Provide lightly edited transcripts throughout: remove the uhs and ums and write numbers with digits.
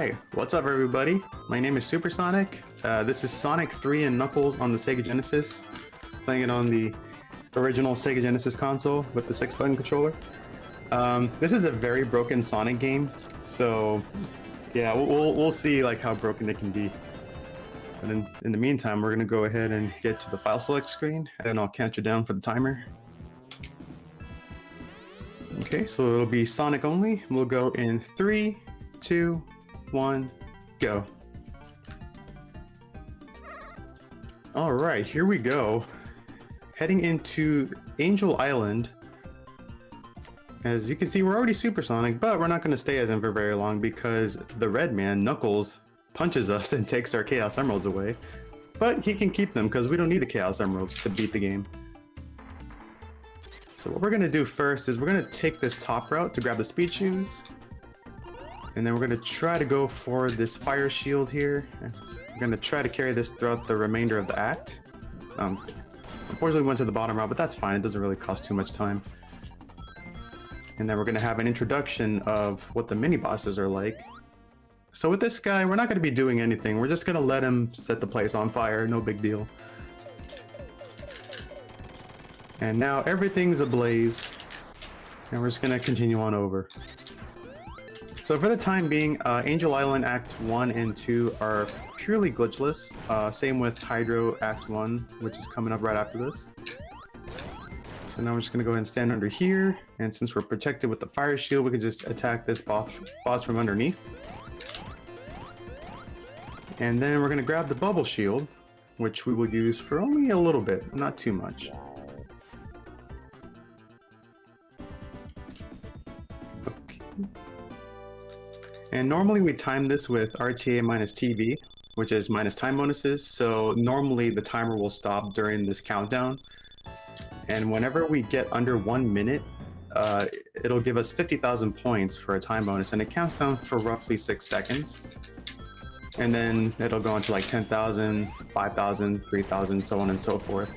Alright, what's up everybody? My name is Supersonic. This is Sonic 3 and Knuckles on the Sega Genesis. Playing it on the original Sega Genesis console with the 6-button controller. This is a very broken Sonic game, so yeah, we'll see like how broken it can be. And in the meantime, we're gonna go ahead and get to the file select screen, and then I'll count you down for the timer. Okay, so it'll be Sonic only. We'll go in 3, 2, 1, go. All right, here we go. Heading into Angel Island. As you can see, we're already supersonic, but we're not going to stay as him for very long because the red man, Knuckles, punches us and takes our Chaos Emeralds away. But he can keep them because we don't need the Chaos Emeralds to beat the game. So what we're going to do first is we're going to take this top route to grab the speed shoes. And then we're going to try to go for this fire shield here. We're going to try to carry this throughout the remainder of the act. Unfortunately, we went to the bottom route, but that's fine. It doesn't really cost too much time. And then we're going to have an introduction of what the mini bosses are like. So with this guy, we're not going to be doing anything. We're just going to let him set the place on fire. No big deal. And now everything's ablaze. And we're just going to continue on over. So for the time being, Angel Island Act 1 and 2 are purely glitchless. Same with Hydro Act 1, which is coming up right after this. So now we're just going to go ahead and stand under here. And since we're protected with the fire shield, we can just attack this boss from underneath. And then we're going to grab the bubble shield, which we will use for only a little bit, not too much. And normally we time this with RTA minus TV, which is minus time bonuses. So normally the timer will stop during this countdown. And whenever we get under 1 minute, it'll give us 50,000 points for a time bonus, and it counts down for roughly 6 seconds. And then it'll go into like 10,000, 5,000, 3,000, so on and so forth.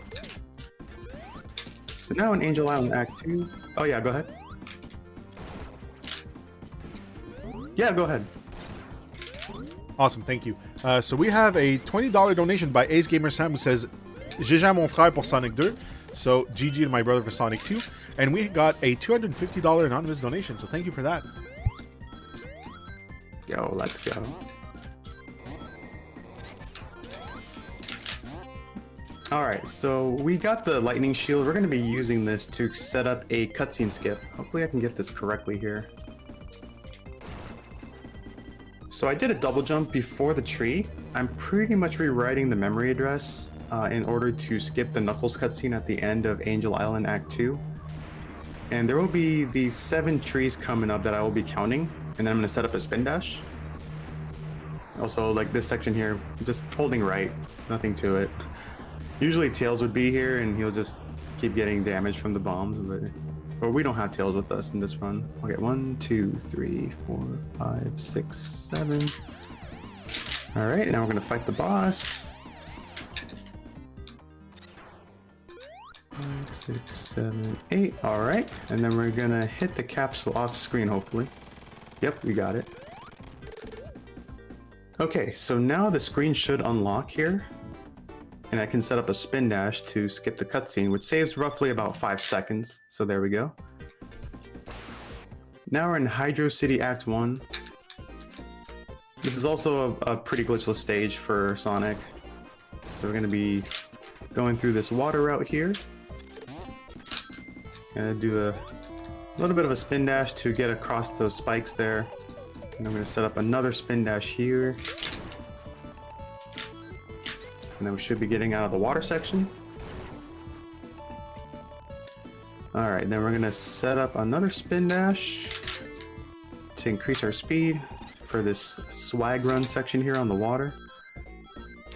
So now in Angel Island Act 2, oh yeah, go ahead. Yeah, go ahead. Awesome, thank you. So we have a $20 donation by Ace Gamer Sam who says, GG à mon frère pour Sonic 2. So GG to my brother for Sonic 2. And we got a $250 anonymous donation, so thank you for that. Yo, let's go. Alright, so we got the lightning shield. We're going to be using this to set up a cutscene skip. Hopefully I can get this correctly here. So I did a double jump before the tree. I'm pretty much rewriting the memory address in order to skip the Knuckles cutscene at the end of Angel Island Act 2. And there will be these 7 trees coming up that I will be counting, and then I'm going to set up a spin dash. Also, like this section here, just holding right, nothing to it. Usually Tails would be here and he'll just keep getting damage from the bombs, but we don't have Tails with us in this run. Okay, 1, 2, 3, 4, 5, 6, 7. All right, now we're gonna fight the boss. 5, 6, 7, 8. All right, and then we're gonna hit the capsule off screen, hopefully. Yep, we got it. Okay, so now the screen should unlock here. And I can set up a spin dash to skip the cutscene, which saves roughly about 5 seconds. So there we go. Now we're in Hydro City Act 1. This is also a pretty glitchless stage for Sonic. So we're going to be going through this water route here. Gonna do a little bit of a spin dash to get across those spikes there. And I'm going to set up another spin dash here. And then we should be getting out of the water section. All right, then we're gonna set up another spin dash to increase our speed for this swag run section here on the water.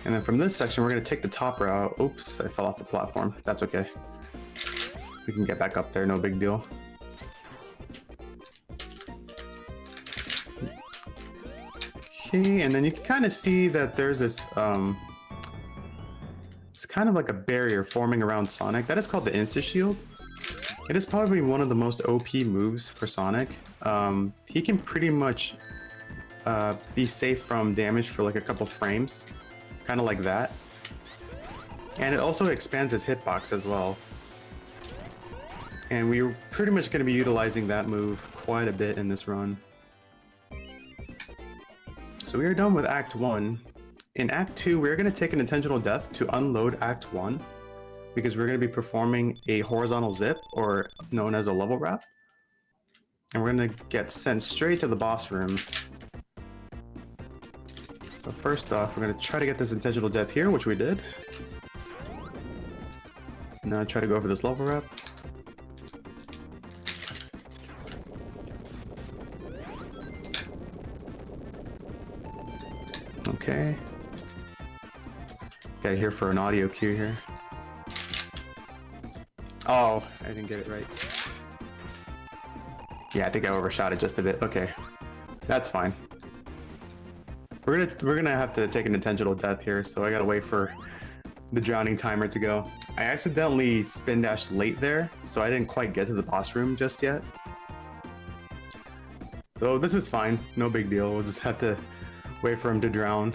And then from this section, we're gonna take the top route. Oops, I fell off the platform. That's okay. We can get back up there, no big deal. Okay, and then you can kind of see that there's this it's kind of like a barrier forming around Sonic. That is called the Insta Shield. It is probably one of the most OP moves for Sonic. He can pretty much be safe from damage for like a couple frames, kind of like that. And it also expands his hitbox as well. And we're pretty much going to be utilizing that move quite a bit in this run. So we are done with Act 1. In Act 2, we're going to take an intentional death to unload Act 1, because we're going to be performing a horizontal zip, or known as a level wrap. And we're going to get sent straight to the boss room. So first off, we're going to try to get this intentional death here, which we did. Now try to go for this level wrap. Okay. Got here for an audio cue here. Oh, I didn't get it right. Yeah, I think I overshot it just a bit. Okay, that's fine. We're gonna have to take an intentional death here, so I gotta wait for the drowning timer to go. I accidentally spin dashed late there, so I didn't quite get to the boss room just yet. So this is fine, no big deal. We'll just have to wait for him to drown.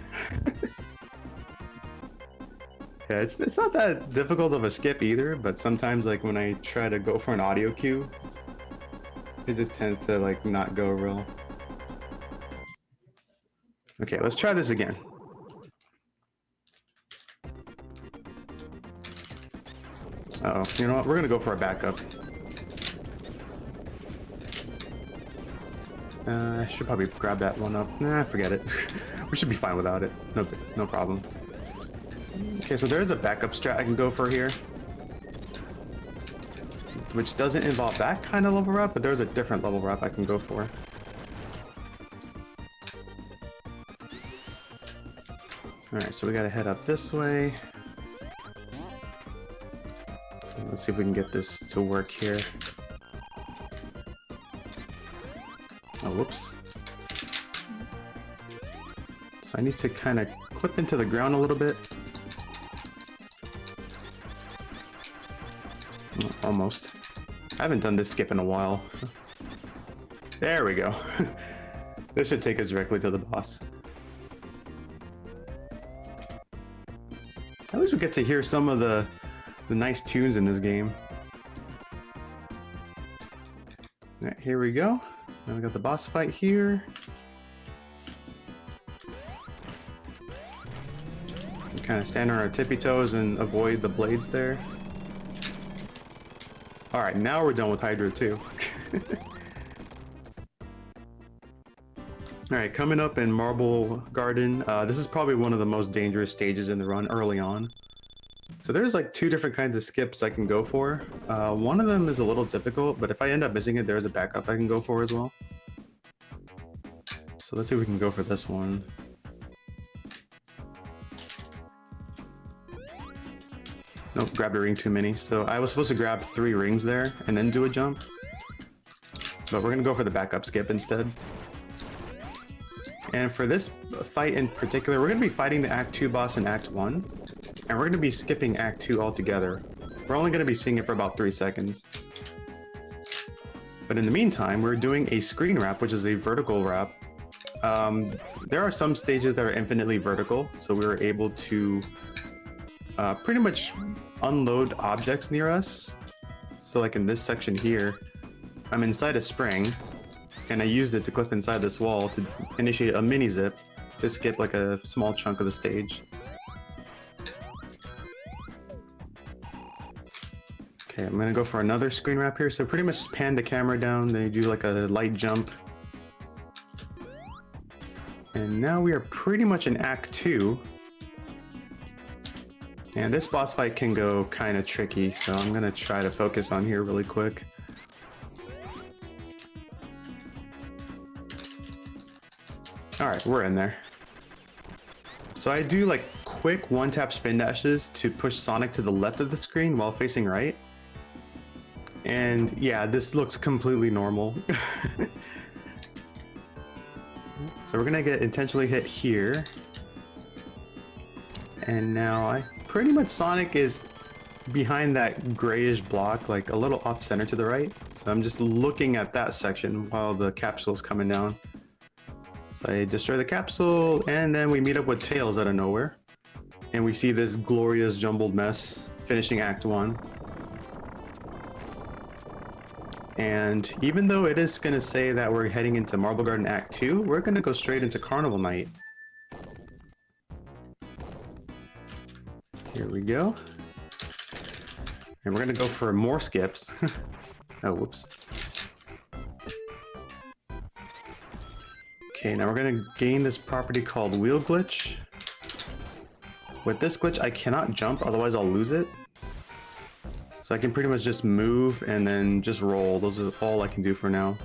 Yeah, it's not that difficult of a skip either, but sometimes like when I try to go for an audio cue, it just tends to like not go real. Okay, let's try this again. Uh oh, you know what? We're gonna go for a backup. I should probably grab that one up. Nah, forget it. We should be fine without it. No problem. Okay, so there's a backup strat I can go for here, which doesn't involve that kind of level wrap, but there's a different level wrap I can go for. Alright, so we gotta head up this way. Let's see if we can get this to work here. Oh, whoops. So I need to kind of clip into the ground a little bit. Oh, almost. I haven't done this skip in a while. So. There we go. This should take us directly to the boss. At least we get to hear some of the nice tunes in this game. Alright, here we go. Now we got the boss fight here. We kind of stand on our tippy toes and avoid the blades there. Alright, now we're done with Hydro 2. Alright, coming up in Marble Garden. This is probably one of the most dangerous stages in the run early on. So there's like two different kinds of skips I can go for. One of them is a little difficult, but if I end up missing it, there's a backup I can go for as well. So let's see if we can go for this one. Nope, grabbed a ring too many. So I was supposed to grab 3 rings there and then do a jump. But we're gonna go for the backup skip instead. And for this fight in particular, we're gonna be fighting the Act 2 boss in Act 1. And we're gonna be skipping Act 2 altogether. We're only gonna be seeing it for about 3 seconds. But in the meantime, we're doing a screen wrap, which is a vertical wrap. There are some stages that are infinitely vertical, so we were able to pretty much unload objects near us. So like in this section here, I'm inside a spring, and I used it to clip inside this wall to initiate a mini zip to skip like a small chunk of the stage. Okay, I'm gonna go for another screen wrap here. So pretty much pan the camera down, then you do like a light jump. And now we are pretty much in Act 2. And this boss fight can go kind of tricky, so I'm gonna try to focus on here really quick. Alright, we're in there. So I do like quick one-tap spin dashes to push Sonic to the left of the screen while facing right. And yeah, this looks completely normal. So we're gonna get intentionally hit here. And now pretty much Sonic is behind that grayish block, like a little off center to the right. So I'm just looking at that section while the capsule's coming down. So I destroy the capsule, and then we meet up with Tails out of nowhere. And we see this glorious jumbled mess finishing Act 1. And even though it is going to say that we're heading into Marble Garden Act 2, we're going to go straight into Carnival Night. Here we go. And we're going to go for more skips. Oh, whoops. Okay, now we're going to gain this property called Wheel Glitch. With this glitch, I cannot jump, otherwise I'll lose it. So I can pretty much just move and then just roll. Those are all I can do for now.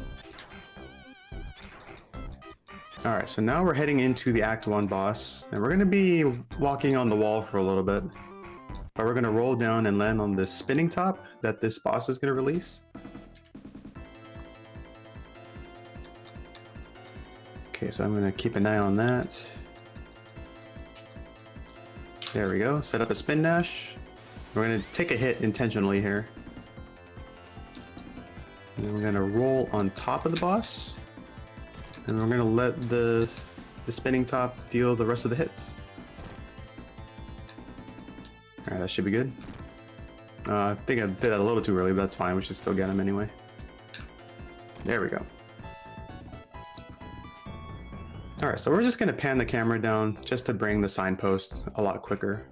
Alright, so now we're heading into the Act 1 boss. And we're going to be walking on the wall for a little bit. But we're going to roll down and land on this spinning top that this boss is going to release. Okay, so I'm going to keep an eye on that. There we go. Set up a spin dash. We're going to take a hit intentionally here. And then we're going to roll on top of the boss. And we're going to let the spinning top deal the rest of the hits. Alright, that should be good. I think I did that a little too early, but that's fine. We should still get him anyway. There we go. Alright, so we're just going to pan the camera down just to bring the signpost a lot quicker.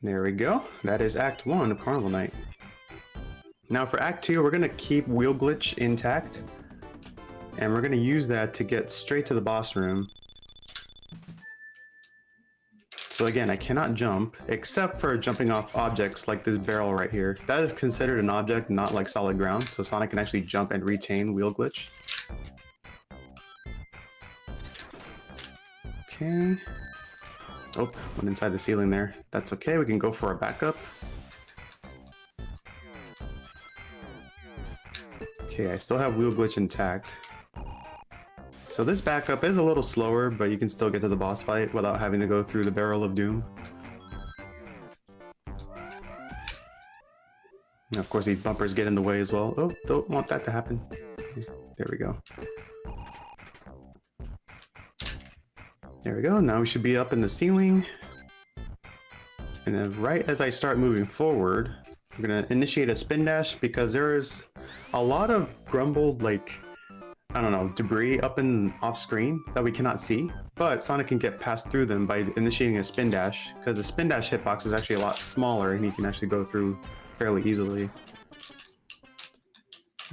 There we go. That is Act 1 of Carnival Night. Now for Act 2, we're going to keep Wheel Glitch intact. And we're going to use that to get straight to the boss room. So again, I cannot jump, except for jumping off objects like this barrel right here. That is considered an object, not like solid ground, so Sonic can actually jump and retain Wheel Glitch. Okay. Oh, went inside the ceiling there. That's okay, we can go for a backup. Okay, I still have Wheel Glitch intact. So this backup is a little slower, but you can still get to the boss fight without having to go through the Barrel of Doom. And of course these bumpers get in the way as well. Oh, don't want that to happen. There we go. There we go, now we should be up in the ceiling. And then right as I start moving forward, I'm gonna initiate a spin dash because there is a lot of grumbled, like, I don't know, debris up and off screen that we cannot see, but Sonic can get past through them by initiating a spin dash, because the spin dash hitbox is actually a lot smaller and he can actually go through fairly easily.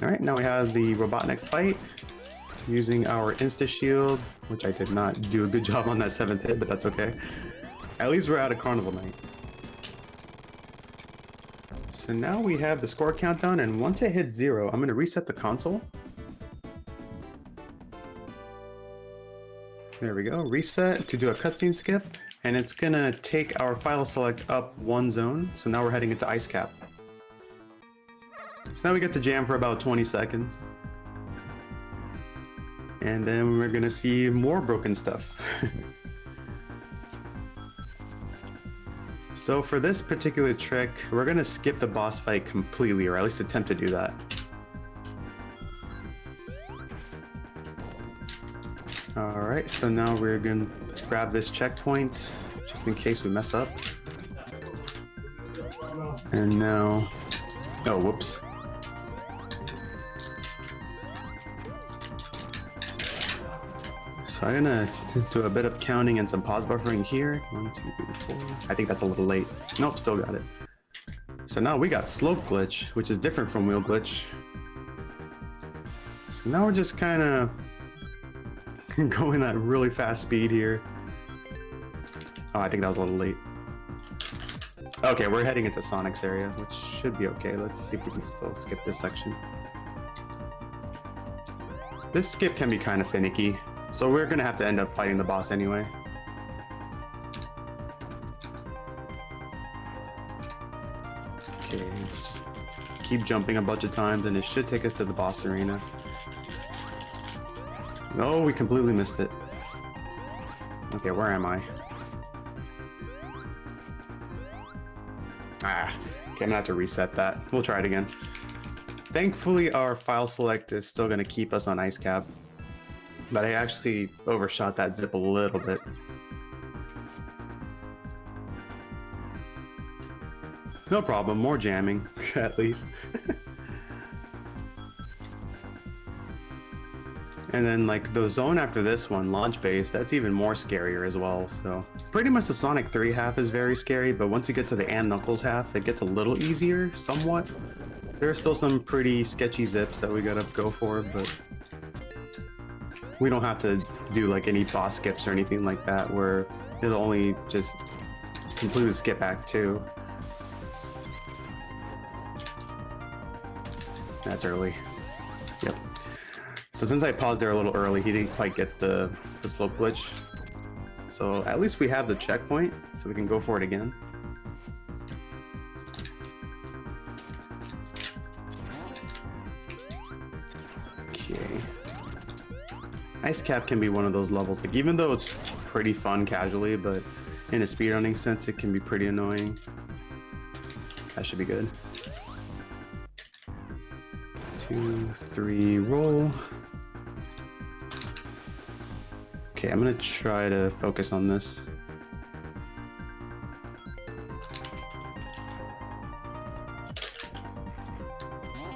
Alright, now we have the Robotnik fight using our Insta Shield, which I did not do a good job on that 7th hit, but that's okay. At least we're out of Carnival Night. So now we have the score countdown, and once it hits 0, I'm going to reset the console. There we go, reset to do a cutscene skip, and it's gonna take our file select up 1 zone, so now we're heading into Ice Cap. So now we get to jam for about 20 seconds. And then we're gonna see more broken stuff. So for this particular trick, we're gonna skip the boss fight completely, or at least attempt to do that. Alright, so now we're gonna grab this checkpoint, just in case we mess up. And now... oh, whoops. So I'm gonna do a bit of counting and some pause buffering here. 1, 2, 3, 4. I think that's a little late. Nope, still got it. So now we got Slope Glitch, which is different from Wheel Glitch. So now we're just kind of going at really fast speed here. Oh, I think that was a little late. Okay, we're heading into Sonic's area, which should be okay. Let's see if we can still skip this section. This skip can be kind of finicky, so we're gonna have to end up fighting the boss anyway. Okay, just keep jumping a bunch of times and it should take us to the boss arena. No, we completely missed it. Okay, where am I? Ah, okay, I'm gonna have to reset that. We'll try it again. Thankfully, our file select is still going to keep us on ice cap. But I actually overshot that zip a little bit. No problem, more jamming, at least. And then like the zone after this one, launch base, that's even more scarier as well. So pretty much the Sonic 3 half is very scary, but once you get to the and Knuckles half, it gets a little easier, somewhat. There are still some pretty sketchy zips that we gotta go for, but we don't have to do like any boss skips or anything like that, where it'll only just completely skip Act 2. That's early. Yep. So since I paused there a little early, he didn't quite get the slope glitch. So at least we have the checkpoint, so we can go for it again. Okay. Ice Cap can be one of those levels, like even though it's pretty fun casually, but in a speedrunning sense, it can be pretty annoying. That should be good. 2, 3, roll. Okay, I'm gonna try to focus on this.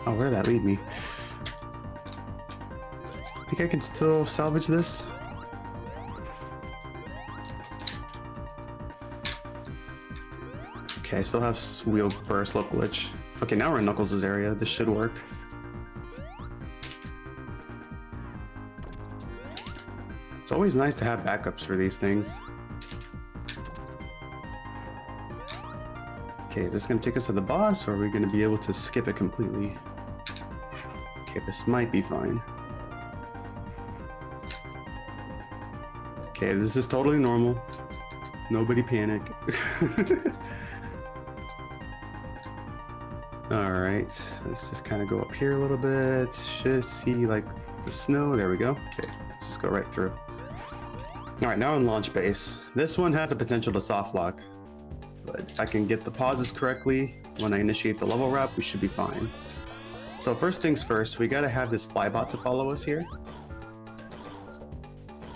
Oh, where did that lead me? I think I can still salvage this. Okay, I still have wheel for slope glitch. Okay, now we're in Knuckles' area. This should work. It's always nice to have backups for these things. Okay, is this gonna take us to the boss, or are we gonna be able to skip it completely? Okay, this might be fine. Okay, this is totally normal. Nobody panic. Alright, let's just kind of go up here a little bit. Should see like the snow. There we go. Okay, let's just go right through. Alright, now in launch base. This one has the potential to soft lock, but if I can get the pauses correctly when I initiate the level wrap, we should be fine. So first things first, we gotta have this flybot to follow us here.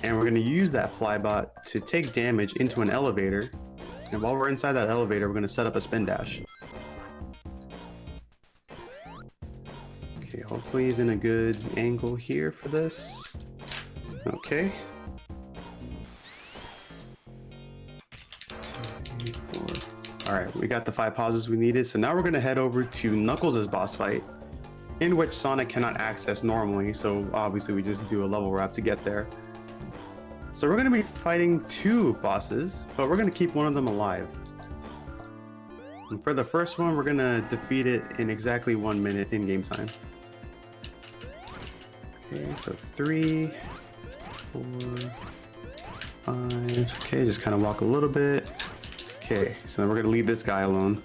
And we're gonna use that flybot to take damage into an elevator. And while we're inside that elevator, we're gonna set up a spin dash. Okay, hopefully he's in a good angle here for this. Okay. 2, 3, 4. All right, we got the 5 pauses we needed. So now we're gonna head over to Knuckles' boss fight, in which Sonic cannot access normally. So obviously we just do a level wrap to get there. So we're gonna be fighting 2 bosses, but we're gonna keep one of them alive. And for the first one, we're gonna defeat it in exactly 1 minute in game time. Okay, so 3, 4, 5. Okay, just kind of walk a little bit. Okay, so then we're gonna leave this guy alone.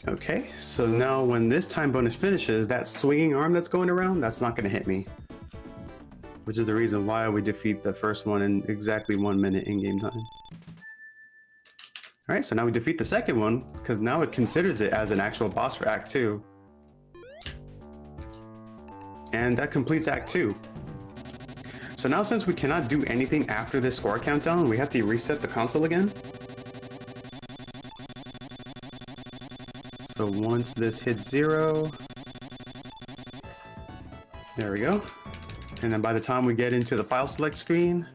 Okay, so now when this time bonus finishes, that swinging arm that's going around, that's not gonna hit me. Which is the reason why we defeat the first one in exactly 1 minute in game time. Alright, so now we defeat the second one, because now it considers it as an actual boss for Act 2. And that completes Act 2. So now since we cannot do anything after this score countdown, we have to reset the console again. So once this hits 0, there we go. And then by the time we get into the file select screen,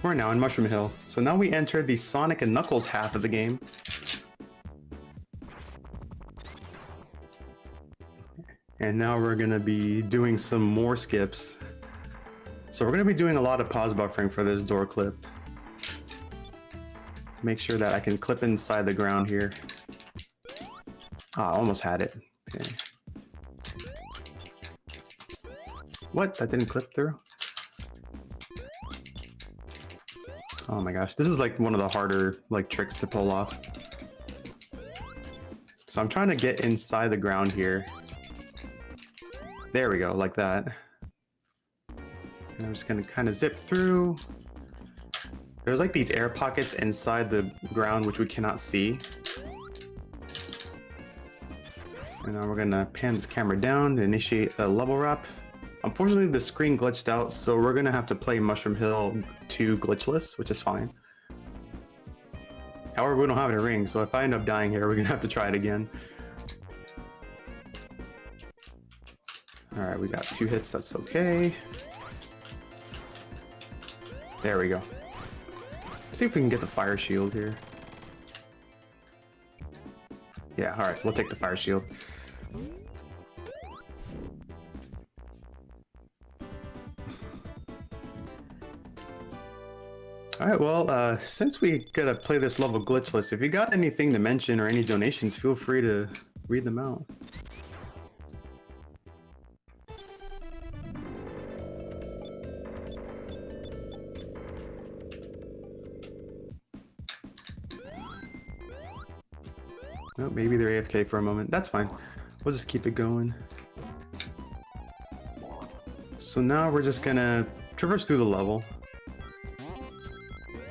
we're now in Mushroom Hill. So now we enter the Sonic and Knuckles half of the game. And now we're gonna be doing some more skips. So we're gonna be doing a lot of pause buffering for this door clip, to make sure that I can clip inside the ground here. Ah, I almost had it. Okay. What? That didn't clip through? Oh my gosh, this is like one of the harder like tricks to pull off. So I'm trying to get inside the ground here. There we go, like that. And I'm just gonna kind of zip through. There's like these air pockets inside the ground which we cannot see. And now we're gonna pan this camera down to initiate a level wrap. Unfortunately, the screen glitched out, so we're gonna have to play Mushroom Hill 2 glitchless, which is fine. However, we don't have any rings, so if I end up dying here, we're gonna have to try it again. Alright, we got 2 hits, that's okay. There we go. Let's see if we can get the fire shield here. Yeah, alright, we'll take the fire shield. Alright, well, since we gotta play this level glitchless, if you got anything to mention or any donations, feel free to read them out. Oh, maybe they're AFK for a moment. That's fine. We'll just keep it going. So now we're just gonna traverse through the level.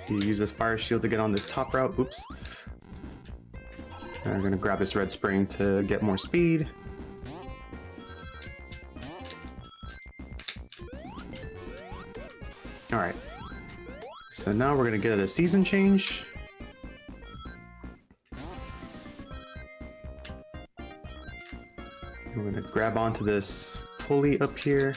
So you use this fire shield to get on this top route. Oops. And I'm gonna grab this red spring to get more speed. Alright. So now we're gonna get a season change. We're gonna grab onto this pulley up here.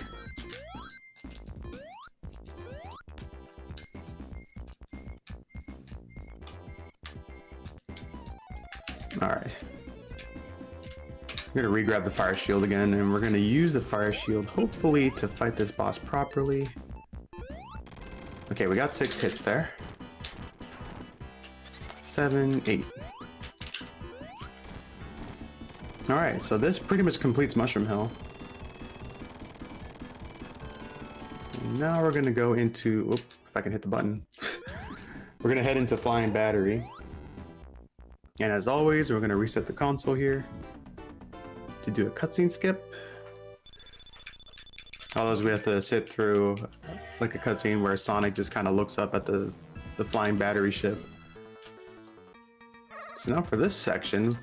Alright. I'm gonna re-grab the fire shield again, and we're gonna use the fire shield hopefully to fight this boss properly. Okay, we got 6 hits there. 7, 8. Alright, so this pretty much completes Mushroom Hill. And now we're gonna go into, if I can hit the button. We're gonna head into Flying Battery. And as always, we're gonna reset the console here to do a cutscene skip. Otherwise we have to sit through like a cutscene where Sonic just kind of looks up at the Flying Battery ship. So now for this section,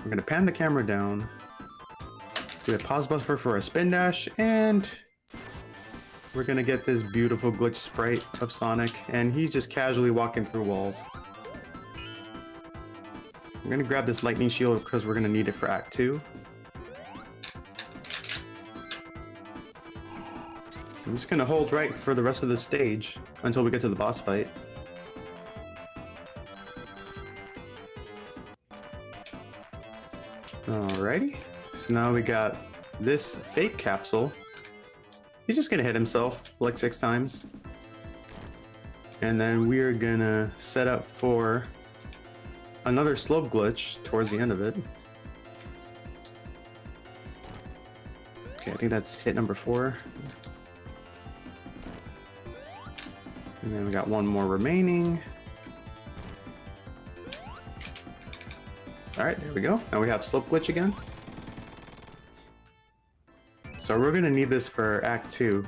we're gonna pan the camera down, do a pause buffer for a spin dash, and we're gonna get this beautiful glitch sprite of Sonic, and he's just casually walking through walls. We're gonna grab this lightning shield because we're gonna need it for Act 2. I'm just gonna hold right for the rest of the stage until we get to the boss fight. Alrighty, so now we got this fake capsule. He's just gonna hit himself like 6 times. And then we're gonna set up for another slope glitch towards the end of it. Okay, I think that's hit number 4. And then we got 1 more remaining. Alright, there we go. Now we have slope glitch again. So we're gonna need this for Act 2.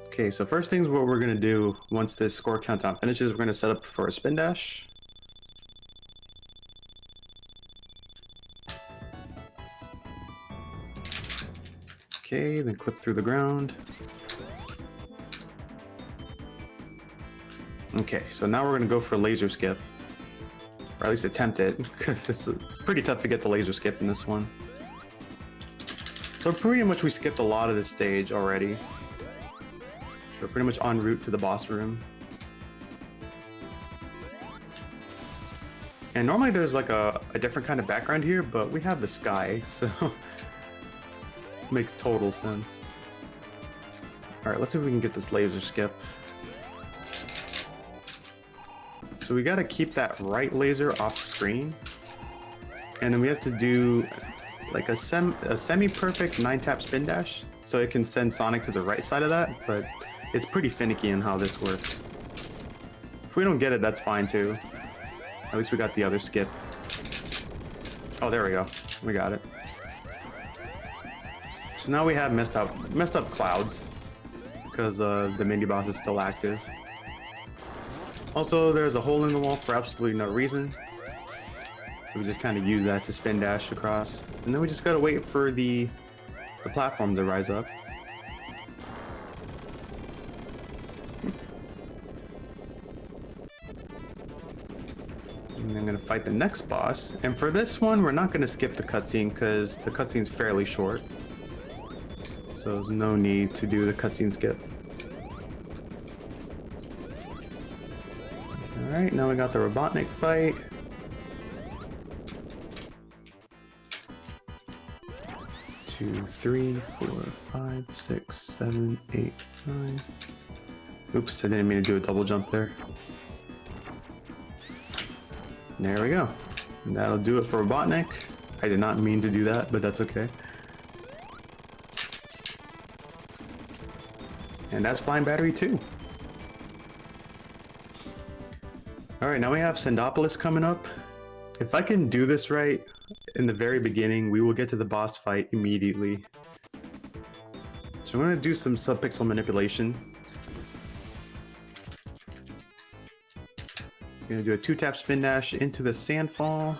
Okay, so first things what we're gonna do once this score countdown finishes, we're gonna set up for a spin dash. Okay, then clip through the ground. Okay, so now we're gonna go for a laser skip. Or at least attempt it, because it's pretty tough to get the laser skip in this one. So pretty much we skipped a lot of this stage already. So we're pretty much en route to the boss room. And normally there's like a different kind of background here, but we have the sky, so this makes total sense. Alright, let's see if we can get this laser skip. So we gotta keep that right laser off screen. And then we have to do like a semi-perfect 9-tap spin dash. So it can send Sonic to the right side of that, but it's pretty finicky in how this works. If we don't get it, that's fine too. At least we got the other skip. Oh, there we go. We got it. So now we have messed up clouds because the mini boss is still active. Also, there's a hole in the wall for absolutely no reason. So we just kind of use that to spin dash across. And then we just gotta wait for the platform to rise up. And I'm gonna fight the next boss. And for this one, we're not gonna skip the cutscene because the cutscene's fairly short. So there's no need to do the cutscene skip. Alright, now we got the Robotnik fight. Two, three, 4, 5, 6, 7, 8, 9. Oops, I didn't mean to do a double jump there. There we go. And that'll do it for Robotnik. I did not mean to do that, but that's okay. And that's Flying Battery 2. Alright, now we have Sandopolis coming up. If I can do this right, in the very beginning, we will get to the boss fight immediately. So I'm going to do some subpixel manipulation. I'm going to do a 2-tap spin dash into the sandfall.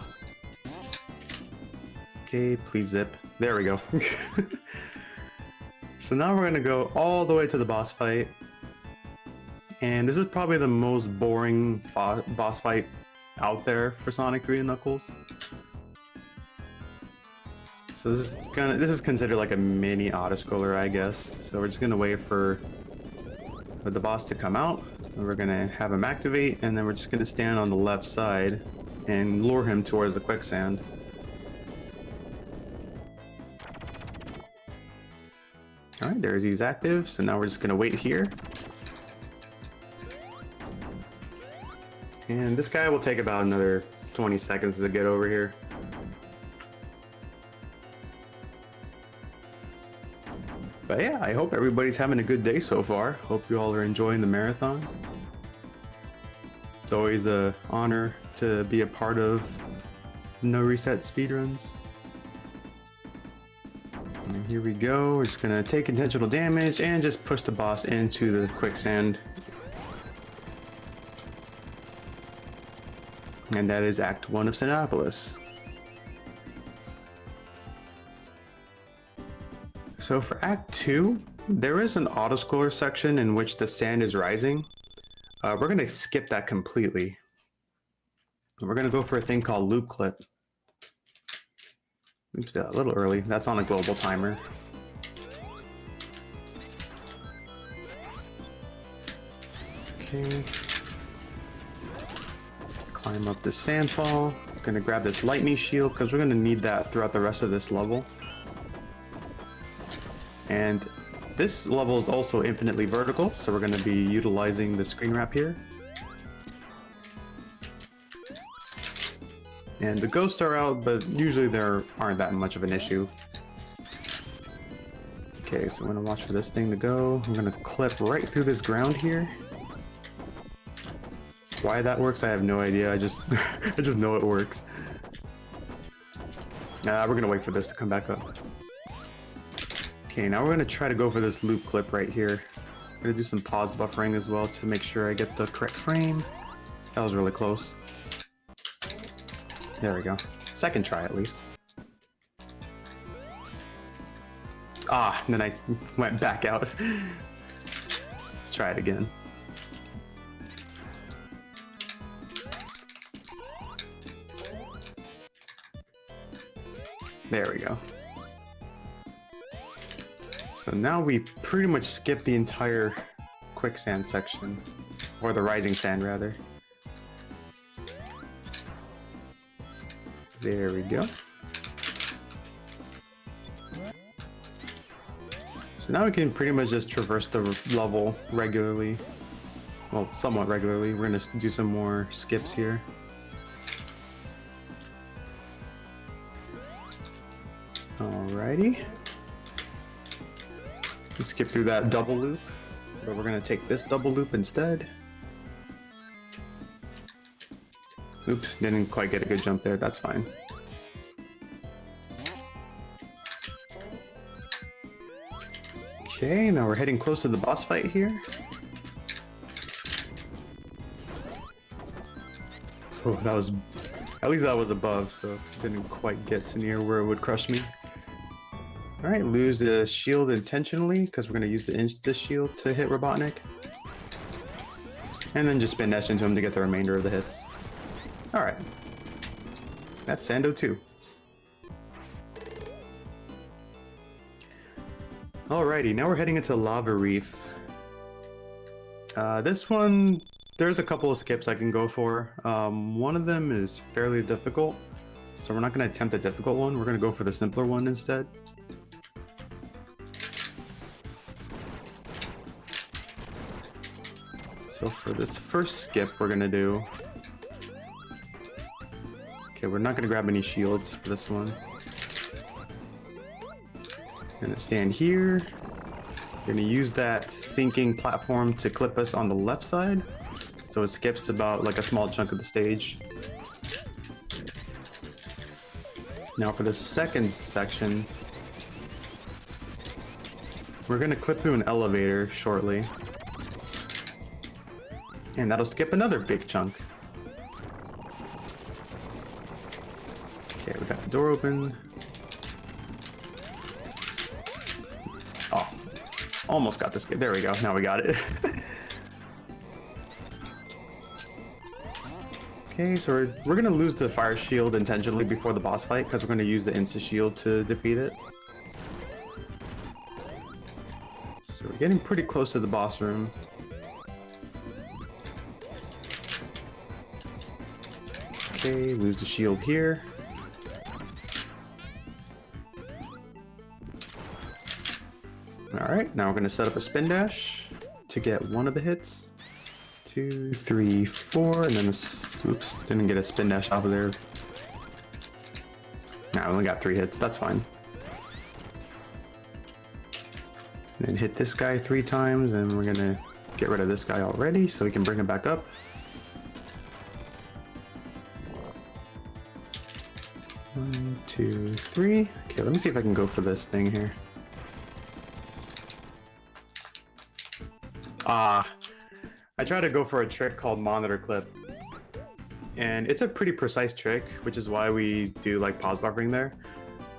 Okay, please zip. There we go. So now we're going to go all the way to the boss fight. And this is probably the most boring boss fight out there for Sonic 3 and Knuckles. So this is considered like a mini auto-scroller, I guess. So we're just gonna wait for the boss to come out. And we're gonna have him activate, and then we're just gonna stand on the left side and lure him towards the quicksand. Alright, there's he's active, so now we're just gonna wait here. And this guy will take about another 20 seconds to get over here. But yeah, I hope everybody's having a good day so far. Hope you all are enjoying the marathon. It's always an honor to be a part of NoReset speedruns. And here we go. We're just gonna take intentional damage and just push the boss into the quicksand. And that is Act 1 of Sandopolis. So for Act 2, there is an autoscroller section in which the sand is rising. We're going to skip that completely. We're going to go for a thing called Loop Clip. Oops, a little early. That's on a global timer. Okay. Climb up the sandfall. Gonna grab this lightning shield because we're gonna need that throughout the rest of this level. And this level is also infinitely vertical, so we're gonna be utilizing the screen wrap here. And the ghosts are out, but usually there aren't that much of an issue. Okay, so I'm gonna watch for this thing to go. I'm gonna clip right through this ground here. Why that works, I have no idea. I just know it works. We're gonna wait for this to come back up. Okay, now we're gonna try to go for this loop clip right here. I'm gonna do some pause buffering as well to make sure I get the correct frame. That was really close. There we go. Second try at least. Ah, and then I went back out. Let's try it again. There we go. So now we pretty much skip the entire quicksand section, or the rising sand rather. There we go. So now we can pretty much just traverse the level regularly. Well, somewhat regularly. We're gonna do some more skips here. Alrighty. Let's skip through that double loop, but we're gonna take this double loop instead. Oops, didn't quite get a good jump there, that's fine. Okay, now we're heading close to the boss fight here. Oh, that was... At least that was above, so didn't quite get to near where it would crush me. Alright, lose the shield intentionally, because we're going to use the Insta shield to hit Robotnik. And then just spin dash into him to get the remainder of the hits. Alright. That's Sando 2. Alrighty, now we're heading into Lava Reef. This one, there's a couple of skips I can go for. One of them is fairly difficult, so we're not going to attempt a difficult one. We're going to go for the simpler one instead. So for this first skip we're going to do... Okay, we're not going to grab any shields for this one. Gonna stand here. Gonna use that sinking platform to clip us on the left side, so it skips about like a small chunk of the stage. Now for the second section, we're gonna clip through an elevator shortly, and that'll skip another big chunk. Okay, we got the door open. Oh, almost got this. There we go. Now we got it. Okay, so we're gonna lose the fire shield intentionally before the boss fight because we're gonna use the insta shield to defeat it. So we're getting pretty close to the boss room. Okay, lose the shield here. Alright, now we're going to set up a spin dash to get one of the hits. 2, 3, 4, and then this... Oops, didn't get a spin dash off of there. Nah, I only got 3 hits, that's fine. And then hit this guy 3 times, and we're going to get rid of this guy already so we can bring him back up. One, 2, 3. Okay, let me see if I can go for this thing here. I try to go for a trick called monitor clip, and it's a pretty precise trick, which is why we do like pause buffering there.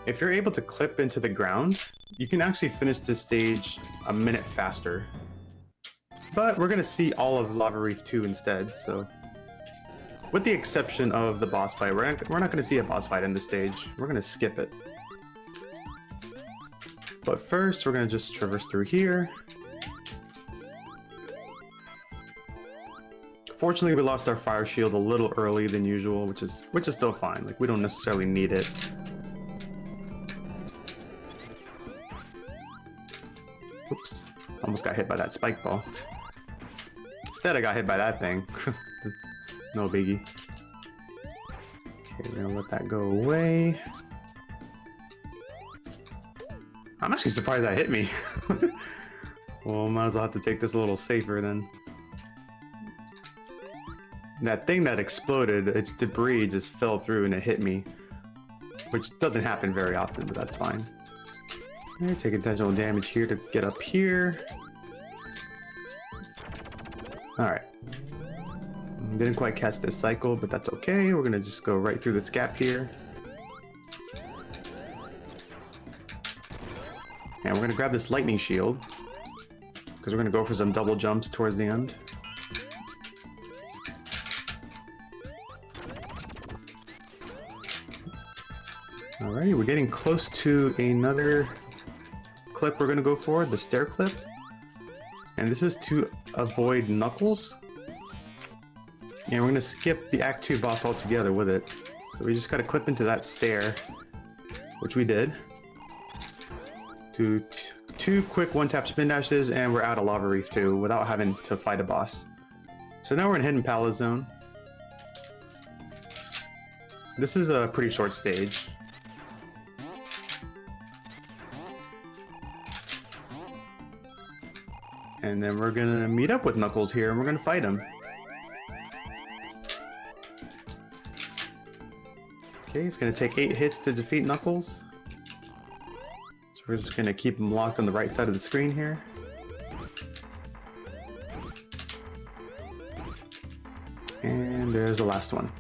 If you're able to clip into the ground, you can actually finish this stage a minute faster. But we're gonna see all of Lava Reef 2 instead, so with the exception of the boss fight, we're not gonna see a boss fight in this stage. We're gonna skip it. But first, we're gonna just traverse through here. Fortunately, we lost our fire shield a little early than usual, which is still fine. Like, we don't necessarily need it. Oops, almost got hit by that spike ball. Instead, I got hit by that thing. No biggie. Okay, we're gonna let that go away. I'm actually surprised that hit me. Well, might as well have to take this a little safer then. That thing that exploded, its debris just fell through and it hit me, which doesn't happen very often, but that's fine. Okay, take intentional damage here to get up here. Alright. Didn't quite catch this cycle, but that's okay. We're gonna just go right through this gap here. And we're gonna grab this lightning shield, because we're gonna go for some double jumps towards the end. Alrighty, we're getting close to another clip we're gonna go for, the stair clip. And this is to avoid Knuckles. And we're gonna skip the Act 2 boss altogether with it. So we just gotta clip into that stair, which we did. Do 2 quick one-tap spin dashes, and we're out of Lava Reef 2 without having to fight a boss. So now we're in Hidden Palace Zone. This is a pretty short stage. And then we're gonna meet up with Knuckles here and we're gonna fight him. Okay, it's gonna take 8 hits to defeat Knuckles. So we're just gonna keep him locked on the right side of the screen here. And And there's the last one.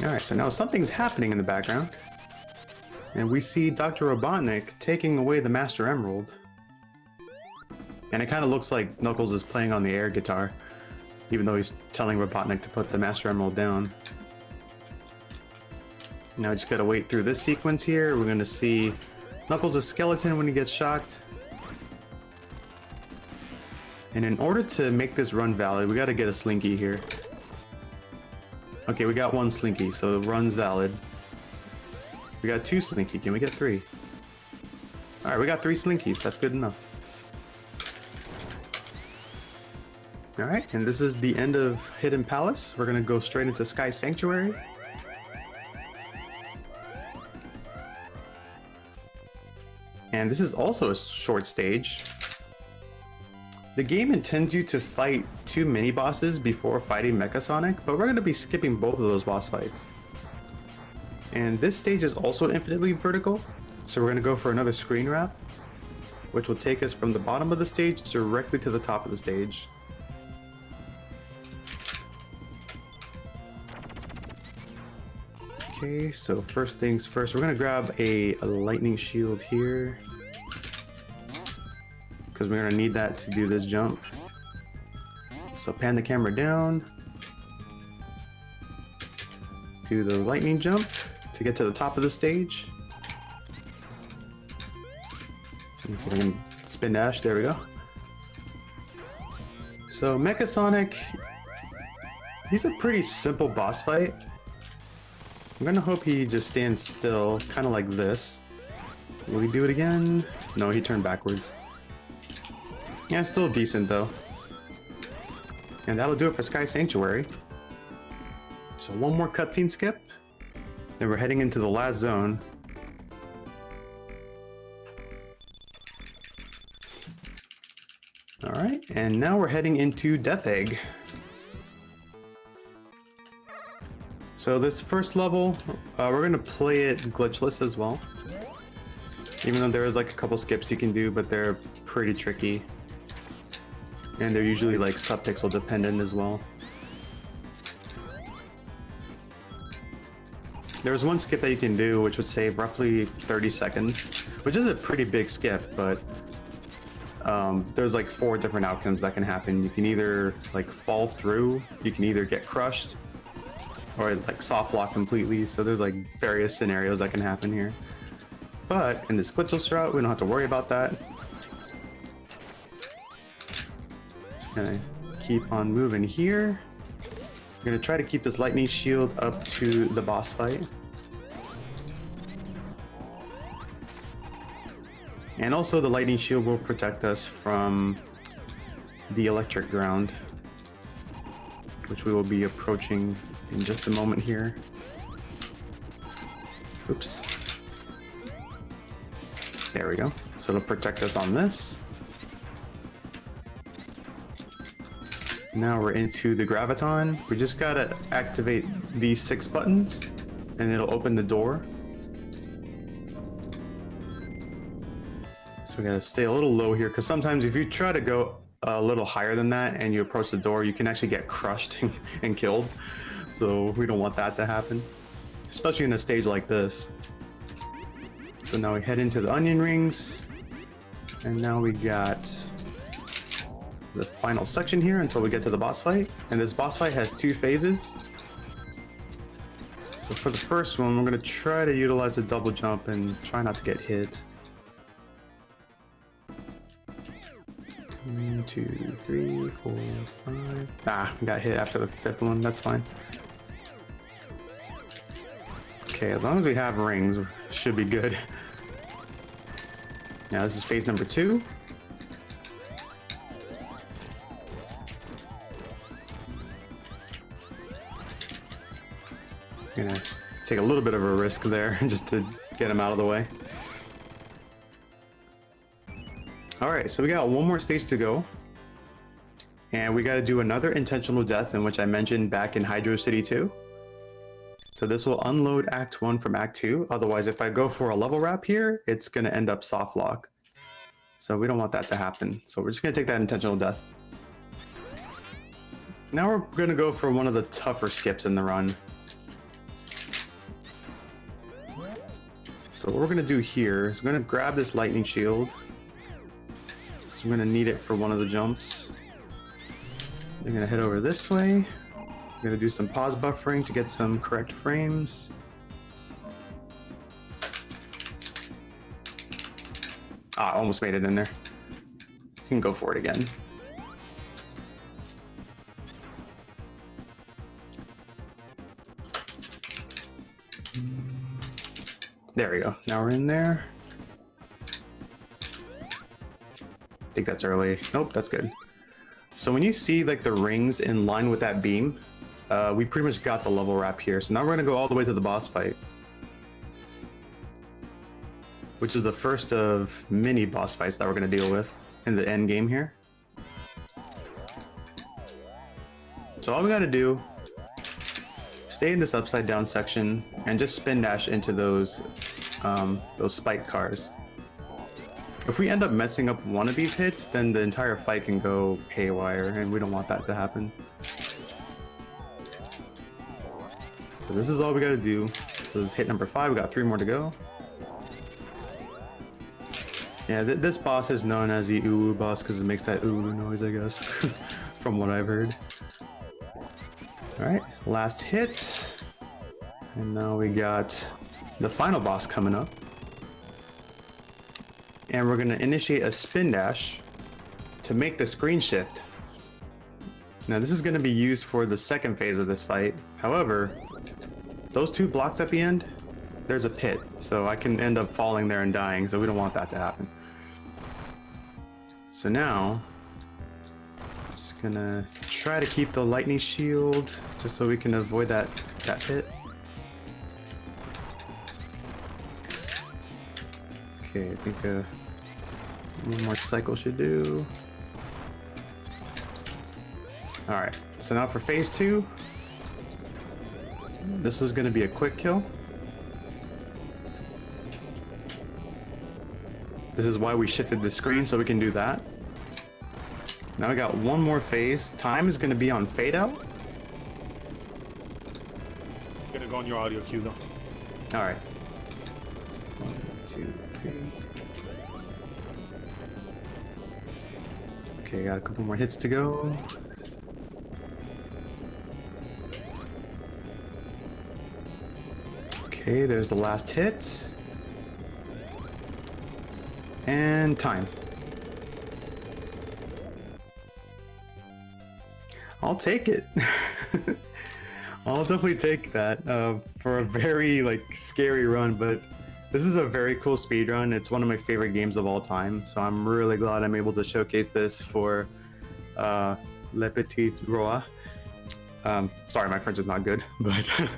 Alright, so now something's happening in the background. And we see Dr. Robotnik taking away the Master Emerald. And it kind of looks like Knuckles is playing on the air guitar, even though he's telling Robotnik to put the Master Emerald down. Now we just gotta wait through this sequence here. We're gonna see Knuckles' skeleton when he gets shocked. And in order to make this run valid, we gotta get a Slinky here. Okay, we got one Slinky, so the run's valid. We got two Slinky. Can we get three? Alright, we got 3 Slinkies. That's good enough. Alright, and this is the end of Hidden Palace. We're gonna go straight into Sky Sanctuary. And this is also a short stage. The game intends you to fight 2 mini-bosses before fighting Mecha Sonic, but we're going to be skipping both of those boss fights. And this stage is also infinitely vertical, so we're going to go for another screen wrap, which will take us from the bottom of the stage directly to the top of the stage. Okay, so first things first, we're going to grab a lightning shield here, because we're going to need that to do this jump. So pan the camera down, do the lightning jump to get to the top of the stage. Let's see if I can spin dash, there we go. So Mecha Sonic, he's a pretty simple boss fight. I'm gonna hope he just stands still, kind of like this. Will he do it again? No, he turned backwards. Yeah, it's still decent though. And that'll do it for Sky Sanctuary. So one more cutscene skip, then we're heading into the last zone. Alright, and now we're heading into Death Egg. So this first level, we're going to play it glitchless as well. Even though there is like a couple skips you can do, but they're pretty tricky. And they're usually like subpixel dependent as well. There's one skip that you can do which would save roughly 30 seconds, which is a pretty big skip, but there's like 4 different outcomes that can happen. You can either like fall through, you can either get crushed, or like soft lock completely. So there's like various scenarios that can happen here. But in this glitchless route, we don't have to worry about that. Just gonna keep on moving here. We're gonna try to keep this lightning shield up to the boss fight. And also the lightning shield will protect us from the electric ground, which we will be approaching in just a moment here. Oops. There we go. So it'll protect us on this. Now we're into the graviton. We just gotta activate these 6 buttons and it'll open the door. So we gotta stay a little low here, because sometimes if you try to go a little higher than that and you approach the door, you can actually get crushed and killed. So we don't want that to happen, especially in a stage like this. So now we head into the onion rings, and now we got the final section here until we get to the boss fight. And this boss fight has 2 phases. So for the first one, we're gonna try to utilize a double jump and try not to get hit. 1, 2, 3, 4, 5. Ah, we got hit after the 5th one. That's fine. Okay, as long as we have rings, should be good. Now this is phase number 2. Gonna take a little bit of a risk there just to get him out of the way. Alright, so we got one more stage to go. And we gotta do another intentional death, in which I mentioned back in Hydro City 2. So this will unload Act 1 from Act 2. Otherwise, if I go for a level wrap here, it's gonna end up soft lock. So we don't want that to happen. So we're just gonna take that intentional death. Now we're gonna go for one of the tougher skips in the run. So what we're gonna do here is we're gonna grab this lightning shield. So we're gonna need it for one of the jumps. We're gonna head over this way. We're gonna do some pause buffering to get some correct frames. Ah, almost made it in there. You can go for it again. There we go. Now we're in there. I think that's early. Nope, that's good. So when you see like the rings in line with that beam, we pretty much got the level wrap here. So now we're gonna go all the way to the boss fight, which is the first of many boss fights that we're gonna deal with in the end game here. So all we gotta do, stay in this upside down section and just spin dash into those spike cars. If we end up messing up one of these hits, then the entire fight can go haywire, and we don't want that to happen. So this is all we gotta do. So this is hit number 5, we got 3 more to go. Yeah, this boss is known as the ooh boss because it makes that ooh noise, I guess, from what I've heard. Alright, last hit. And now we got the final boss coming up. And we're gonna initiate a spin dash to make the screen shift. Now this is gonna be used for the second phase of this fight. However, those 2 blocks at the end, there's a pit, so I can end up falling there and dying, so we don't want that to happen. So now, I'm just gonna try to keep the lightning shield, just so we can avoid that pit. Okay, I think one more cycle should do. Alright, so now for phase 2, this is gonna be a quick kill. This is why we shifted the screen, so we can do that. Now we got one more phase. Time is gonna be on fade out. I'm gonna go on your audio cue though. Alright. 1, 2, 3. Okay, got a couple more hits to go. Okay, there's the last hit. And time. I'll take it. I'll definitely take that for a very scary run, but this is a very cool speed run. It's one of my favorite games of all time, so I'm really glad I'm able to showcase this for Les Petits Rois. Sorry, my French is not good, but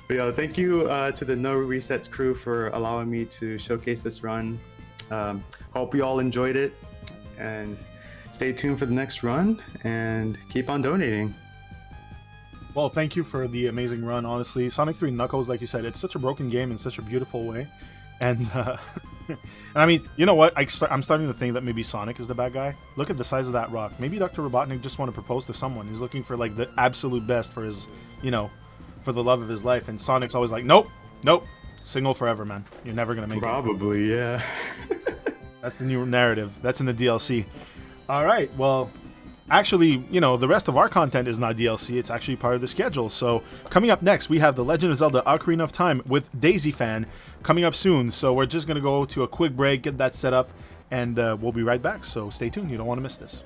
but yeah, thank you to the NoReset crew for allowing me to showcase this run. Hope you all enjoyed it, and stay tuned for the next run, and keep on donating. Well, thank you for the amazing run, honestly. Sonic 3 Knuckles, like you said, it's such a broken game in such a beautiful way. And, and I mean, you know what? I'm starting to think that maybe Sonic is the bad guy. Look at the size of that rock. Maybe Dr. Robotnik just want to propose to someone. He's looking for, the absolute best for his, for the love of his life. And Sonic's always like, nope, nope, single forever, man. You're never going to make it. Probably, yeah. That's the new narrative. That's in the DLC. All right, well, actually, the rest of our content is not DLC. It's actually part of the schedule. So coming up next, we have The Legend of Zelda Ocarina of Time with Daisy Fan coming up soon. So we're just going to go to a quick break, get that set up, and we'll be right back. So stay tuned. You don't want to miss this.